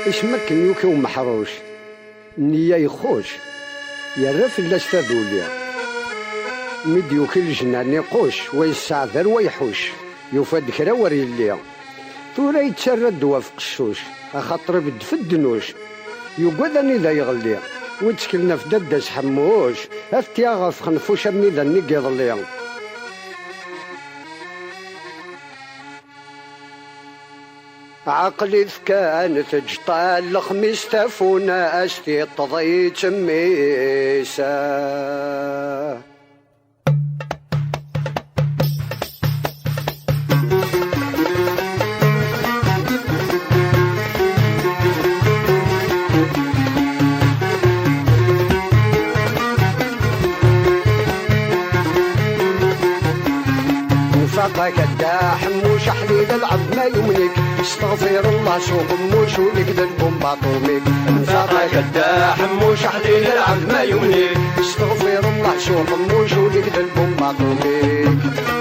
اسمك نيوكي ومحروش نية يخوش يرف اللاس تابوليا مديوكي الجنان يقوش ويسعذر ويحوش يفاد كرا وريليا ثورا يتسرى الدوا في قشوش أخاطر بد في الدنوش يقودني ذا يغلي وتسكلنا في ددس حموش افتياغا في خنفوش أمني ذا النقي ظليا عقلي كان تجطال الخميس تافونا أستي تضي تميسا فاقك الداح موش حليل العب ما يملك استغفر الله شو غموش ولك ذنبهم باطومك فاقك الداح موش حليل العب ما يملك استغفر الله شو غموش ولك ذنبهم باطومك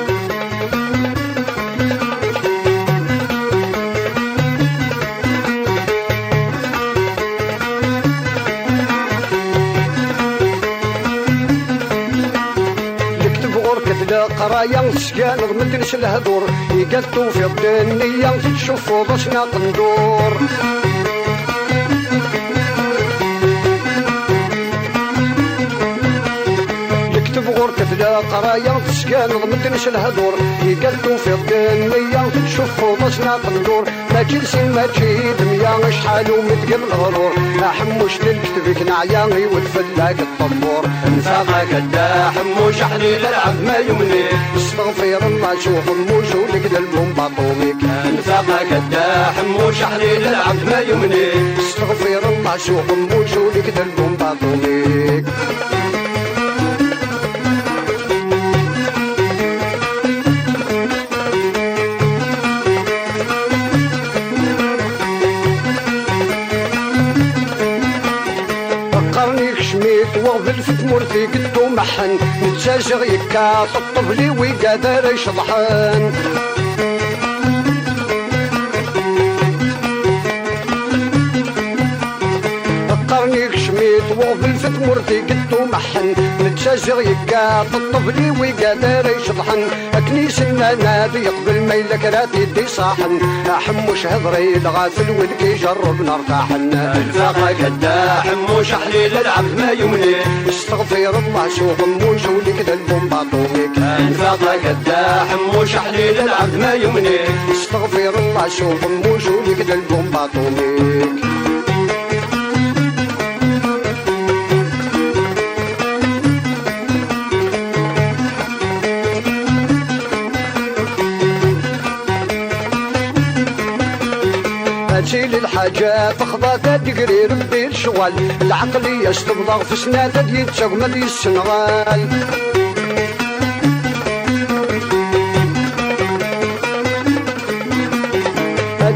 قرايا سكان مدرس الهدور يقلتو في الدنيا تشوفوا ضشنا قندور يكتب غركة لا قرايا سكان مدرس الهدور يقلتو في الدنيا تشوفوا ضشنا قندور ما جلسين ما تجيد ميا شحال ومتقل الغرور حموش للكتبك نعياني ودفلاك الطبور نفاقك الداح موش حليل العب ما يمني استغفر الله شو حموش ولك ذنبهم باطومك نفاقك الداح موش حليل العب ما يمني استغفر الله شو حموش ولك ذنبهم باطومك وغفل في تمورتي قدو محن نتساجغ يكا الطفلي ويقادر يشضحن قرني كشميت وغفل في تمورتي قدو محن نتساجغ يكا الطفلي ويقادر يشضحن كنيس النادي يقبل ما يلك راتي دي صاحن حموش هضري الغافل ولكي جرب نرتاحن الفاقك الداح موش حليل العبد ما يمني استغفر الله شو غموش ولك ذنبهم باطومك الفاقك الداح موش حليل العبد ما يمني استغفر الله شو غموش ولك ذنبهم باطومك تشيل الحاجات تخضى تدقري ربي الشغل العقلية استبضغ في سنات يتشغمل السنغال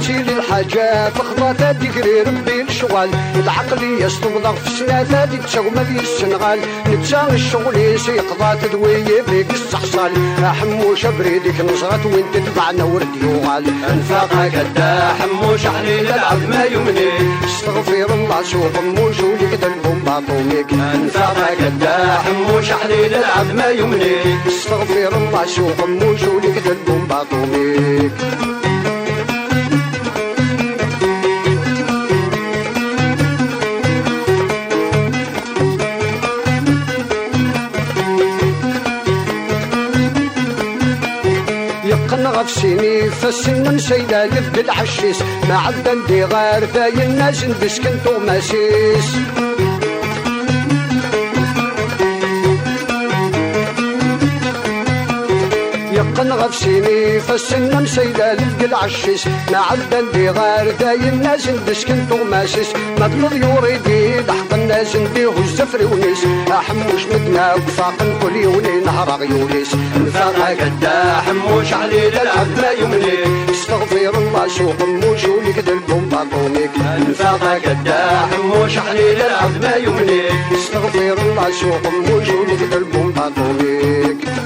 تشيل الحاجات تخضى تدقري ربي الشغل العقلية استبضغ في سنات يتشغمل السنغال نتساغ الشغل يقضى تدوية بيك الصحصال حموش بريدك نصرت وين تتبعنا ورد يوغال انفاقك الداح موش حليل العبد ما يمني استغفر الله شو غموش ولك ذنبهم باطومك انفاقك الداح موش حليل العبد ما يمني استغفر الله شو غموش ولك ذنبهم باطومك غفسيني فالسن مسيلة لفد العشيس ما عدا ندي غير ذاي الناس بسكنتو ماسيس يقن غفسيني فالسن مسيلة لفد العشيس ما عدا ندي غير ذاي الناس بسكنتو ماسيس مطلب يوريدي لحق الناس نديه الزفر ونيس حموش مدنا وفاقن كل يوني نهر غيوليس انفاقك الداح موش حليل العبد ما يمني استغفر الله شو غموش ولك ذنبهم باطومك انفاقك الداح موش حليل العبد ما يمني استغفر الله شو غموش ولك ذنبهم باطومك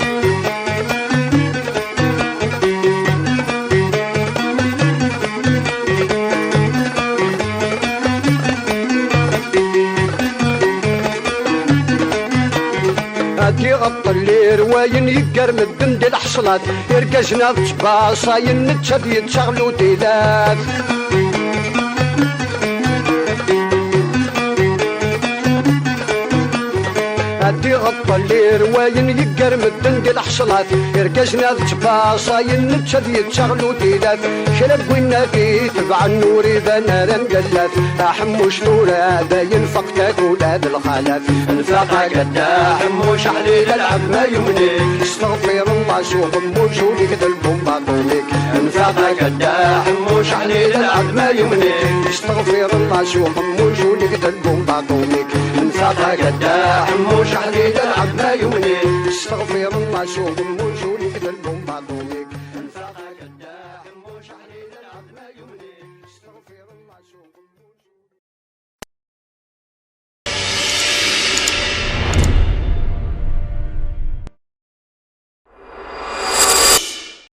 هادي غط الليل وين يقر مدن دي الحصلات يرقزنا بصباصة ينتشد يتشغلوا ديلات هادي غط الليل وين يقر مدن دي الحصلات يرقزنا بصباصة ينتشد يتشغلوا ديلات شرب والنبي تبع النور إذا نار مقلات حموش نورا باين فقتك ولاد الخالات انفاقك قدا حموش حليل العب ما يمنيك استغفر الله سوق موجودك ذنبهم باطونك انفاقك قدا حموش حليل العب ما يمنيك استغفر الله سوق موجودك ذنبهم باطونك انفاقك قدا حموش حليل العب ما يمنيك استغفر الله سوق موجودك ذنبهم باطونك